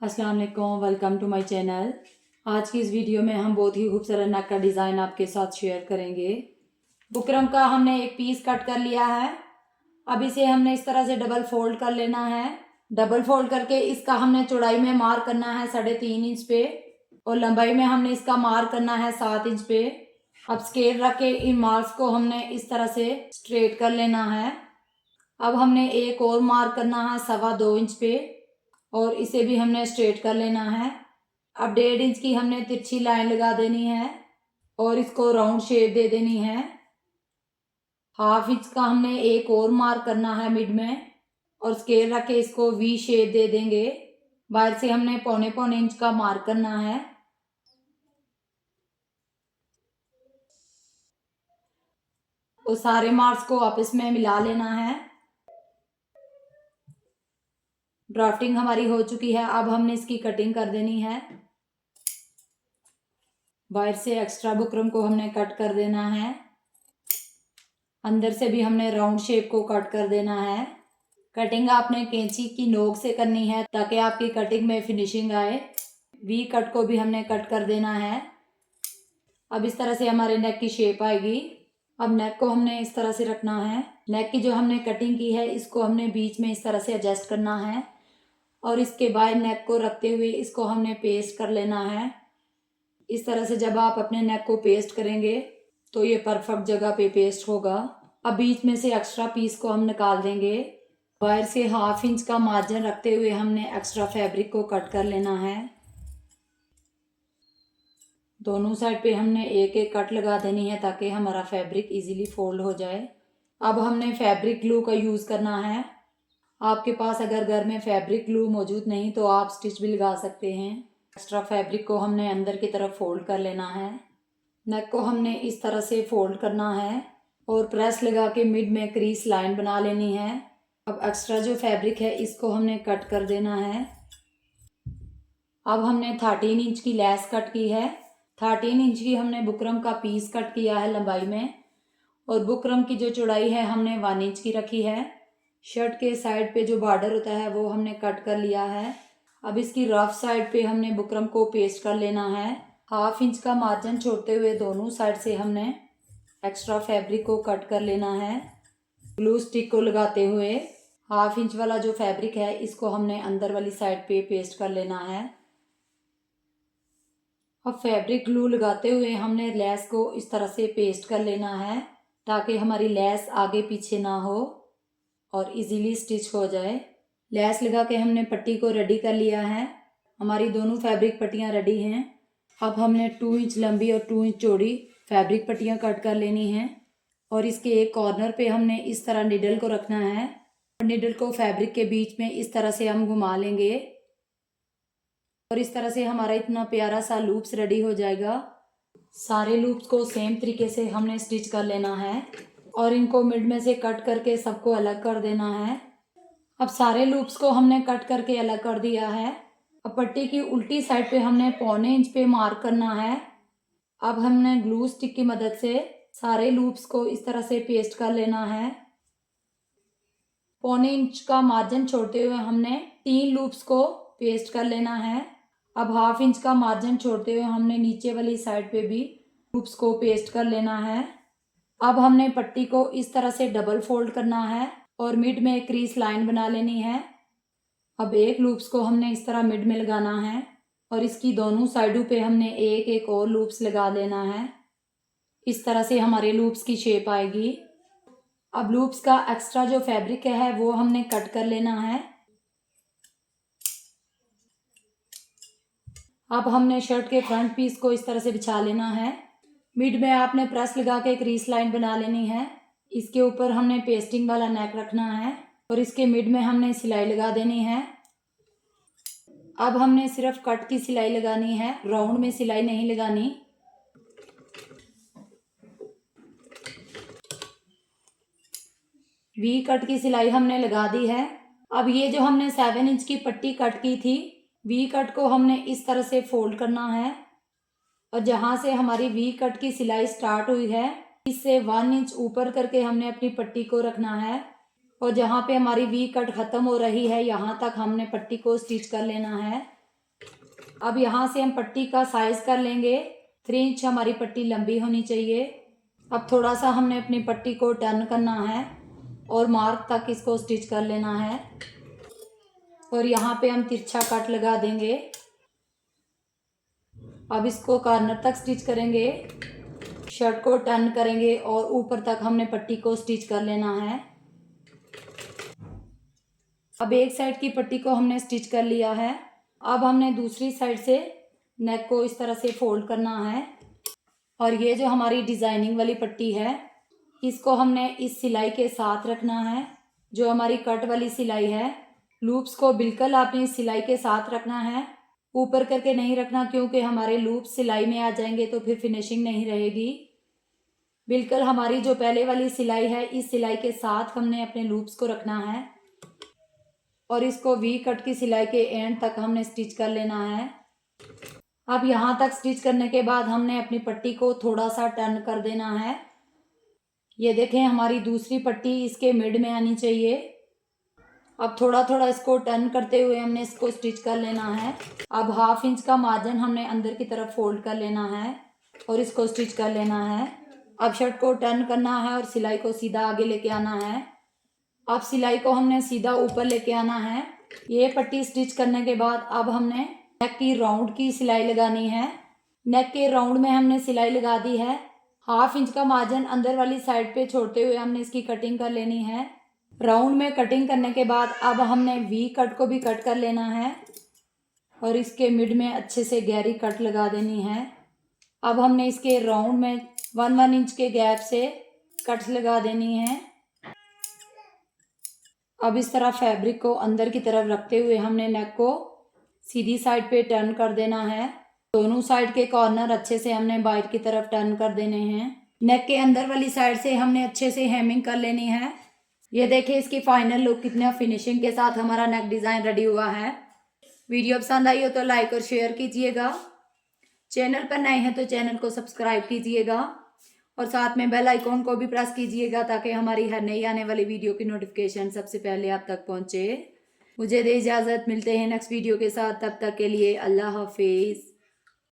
अस्सलाम वालेकुम, welcome to my channel. आज की इस वीडियो में हम बहुत ही खूबसूरत नेक का डिज़ाइन आपके साथ शेयर करेंगे। बुकरम का हमने एक पीस कट कर लिया है। अब इसे हमने इस तरह से डबल फोल्ड कर लेना है। डबल फोल्ड करके इसका हमने चौड़ाई में मार्क करना है 3.5 इंच पे और लंबाई में हमने इसका मार्क करना है 7 इंच पे। अब स्केल रख के इन मार्क्स को हमने इस तरह से स्ट्रेट कर लेना है। अब हमने एक और मार्क करना है 2.25 इंच पे और इसे भी हमने स्ट्रेट कर लेना है। अब 1.5 इंच की हमने तिरछी लाइन लगा देनी है और इसको राउंड शेप दे देनी है। 1/2 इंच का हमने एक और मार्क करना है मिड में और स्केल रख के इसको वी शेप दे देंगे। बाहर से हमने 1.25 इंच का मार्क करना है। और सारे मार्क्स को आपस में मिला लेना है। ड्राफ्टिंग हमारी हो चुकी है। अब हमने इसकी कटिंग कर देनी है। बाहर से एक्स्ट्रा बुकरम को हमने कट कर देना है। अंदर से भी हमने राउंड शेप को कट कर देना है। कटिंग आपने कैंची की नोक से करनी है ताकि आपकी कटिंग में फिनिशिंग आए। वी कट को भी हमने कट कर देना है। अब इस तरह से हमारे नेक की शेप आएगी। अब नेक को हमने इस तरह से रखना है। नेक की जो हमने कटिंग की है इसको हमने बीच में इस तरह से एडजस्ट करना है और इसके बाद नेक को रखते हुए इसको हमने पेस्ट कर लेना है। इस तरह से जब आप अपने नेक को पेस्ट करेंगे तो ये परफेक्ट जगह पे पेस्ट होगा। अब बीच में से एक्स्ट्रा पीस को हम निकाल देंगे। बाहर से 1/2 इंच का मार्जिन रखते हुए हमने एक्स्ट्रा फैब्रिक को कट कर लेना है। दोनों साइड पे हमने एक एक कट लगा देनी है ताकि हमारा फैब्रिक इजीली फोल्ड हो जाए। अब हमने फैब्रिक ग्लू का यूज़ करना है। आपके पास अगर घर में फैब्रिक ग्लू मौजूद नहीं तो आप स्टिच भी लगा सकते हैं। एक्स्ट्रा फैब्रिक को हमने अंदर की तरफ फोल्ड कर लेना है। नेक को हमने इस तरह से फोल्ड करना है और प्रेस लगा के मिड में क्रीज लाइन बना लेनी है। अब एक्स्ट्रा जो फैब्रिक है इसको हमने कट कर देना है। अब हमने 13 इंच की लेस कट की है। 13 इंच की हमने बुकरम का पीस कट किया है लंबाई में और बुकरम की जो चौड़ाई है हमने 1 इंच की रखी है। शर्ट के साइड पे जो बॉर्डर होता है वो हमने कट कर लिया है। अब इसकी रफ साइड पे हमने बुकरम को पेस्ट कर लेना है। 1/2 इंच का मार्जिन छोड़ते हुए दोनों साइड से हमने एक्स्ट्रा फैब्रिक को कट कर लेना है। ग्लू स्टिक को लगाते हुए 1/2 इंच वाला जो फैब्रिक है इसको हमने अंदर वाली साइड पे पेस्ट कर लेना है। अब फैब्रिक ग्लू लगाते हुए हमने लेस को इस तरह से पेस्ट कर लेना है ताकि हमारी लेस आगे पीछे ना हो और इजीली स्टिच हो जाए। लेस लगा के हमने पट्टी को रेडी कर लिया है। हमारी दोनों फैब्रिक पट्टियाँ रेडी हैं। अब हमने 2 इंच लंबी और 2 इंच चौड़ी फैब्रिक पट्टियाँ कट कर लेनी हैं और इसके एक कॉर्नर पे हमने इस तरह निडल को रखना है और निडल को फैब्रिक के बीच में इस तरह से हम घुमा लेंगे और इस तरह से हमारा इतना प्यारा सा लूप्स रेडी हो जाएगा। सारे लूप्स को सेम तरीके से हमने स्टिच कर लेना है और इनको मिड में से कट करके सबको अलग कर देना है। अब सारे लूप्स को हमने कट करके अलग कर दिया है। अब पट्टी की उल्टी साइड पे हमने 1/4 इंच पे मार्क करना है। अब हमने ग्लू स्टिक की मदद से सारे लूप्स को इस तरह से पेस्ट कर लेना है। 1/4 इंच का मार्जिन छोड़ते हुए हमने 3 लूप्स को पेस्ट कर लेना है। अब 1/2 इंच का मार्जिन छोड़ते हुए हमने नीचे वाली साइड पे भी लूप्स को पेस्ट कर लेना है। अब हमने पट्टी को इस तरह से डबल फोल्ड करना है और मिड में एक क्रीज लाइन बना लेनी है। अब एक लूप्स को हमने इस तरह मिड में लगाना है और इसकी दोनों साइडों पे हमने एक एक और लूप्स लगा देना है। इस तरह से हमारे लूप्स की शेप आएगी। अब लूप्स का एक्स्ट्रा जो फैब्रिक है वो हमने कट कर लेना है। अब हमने शर्ट के फ्रंट पीस को इस तरह से बिछा लेना है। मिड में आपने प्रेस लगा के क्रीज लाइन बना लेनी है। इसके ऊपर हमने पेस्टिंग वाला नेक रखना है और इसके मिड में हमने सिलाई लगा देनी है। अब हमने सिर्फ कट की सिलाई लगानी है, राउंड में सिलाई नहीं लगानी। वी कट की सिलाई हमने लगा दी है। अब ये जो हमने 7 इंच की पट्टी कट की थी, वी कट को हमने इस तरह से फोल्ड करना है और जहां से हमारी वी कट की सिलाई स्टार्ट हुई है इससे 1 इंच ऊपर करके हमने अपनी पट्टी को रखना है और जहां पे हमारी वी कट खत्म हो रही है यहाँ तक हमने पट्टी को स्टिच कर लेना है। अब यहाँ से हम पट्टी का साइज कर लेंगे। 3 इंच हमारी पट्टी लंबी होनी चाहिए। अब थोड़ा सा हमने अपनी पट्टी को टर्न करना है और मार्क तक इसको स्टिच कर लेना है और यहाँ पे हम तिरछा कट लगा देंगे। अब इसको कॉर्नर तक स्टिच करेंगे, शर्ट को टर्न करेंगे और ऊपर तक हमने पट्टी को स्टिच कर लेना है। अब एक साइड की पट्टी को हमने स्टिच कर लिया है। अब हमने दूसरी साइड से नेक को इस तरह से फोल्ड करना है और ये जो हमारी डिज़ाइनिंग वाली पट्टी है इसको हमने इस सिलाई के साथ रखना है। जो हमारी कट वाली सिलाई है, लूप्स को बिल्कुल आपने इस सिलाई के साथ रखना है, ऊपर करके नहीं रखना क्योंकि हमारे लूप्स सिलाई में आ जाएंगे तो फिर फिनिशिंग नहीं रहेगी। बिल्कुल हमारी जो पहले वाली सिलाई है इस सिलाई के साथ हमने अपने लूप्स को रखना है और इसको वी कट की सिलाई के एंड तक हमने स्टिच कर लेना है। अब यहाँ तक स्टिच करने के बाद हमने अपनी पट्टी को थोड़ा सा टर्न कर देना है। ये देखें हमारी दूसरी पट्टी इसके मिड में आनी चाहिए। अब थोड़ा थोड़ा इसको टर्न करते हुए हमने इसको स्टिच कर लेना है। अब 1/2 इंच का मार्जिन हमने अंदर की तरफ फोल्ड कर लेना है और इसको स्टिच कर लेना है। अब शर्ट को टर्न करना है और सिलाई को सीधा आगे लेके आना है। अब सिलाई को हमने सीधा ऊपर लेके आना है। ये पट्टी स्टिच करने के बाद अब हमने नेक की राउंड की सिलाई लगानी है। नेक के राउंड में हमने सिलाई लगा दी है। 1/2 इंच का मार्जिन अंदर वाली साइड पे छोड़ते हुए हमने इसकी कटिंग कर लेनी है। राउंड में कटिंग करने के बाद अब हमने वी कट को भी कट कर लेना है और इसके मिड में अच्छे से गहरी कट लगा देनी है। अब हमने इसके राउंड में 1 इंच के गैप से कट्स लगा देनी है। अब इस तरह फैब्रिक को अंदर की तरफ रखते हुए हमने नेक को सीधी साइड पे टर्न कर देना है। दोनों साइड के कॉर्नर अच्छे से हमने बाहर की तरफ टर्न कर देने हैं। नेक के अंदर वाली साइड से हमने अच्छे से हेमिंग कर लेनी है। ये देखिए इसकी फाइनल लुक कितने फिनिशिंग के साथ हमारा नेक डिज़ाइन रेडी हुआ है। वीडियो पसंद आई हो तो लाइक और शेयर कीजिएगा। चैनल पर नए हैं तो चैनल को सब्सक्राइब कीजिएगा और साथ में बेल आइकॉन को भी प्रेस कीजिएगा ताकि हमारी हर नई आने वाली वीडियो की नोटिफिकेशन सबसे पहले आप तक पहुंचे। मुझे दे इजाज़त, मिलते हैं नेक्स्ट वीडियो के साथ। तब तक के लिए अल्लाह हाफिज़।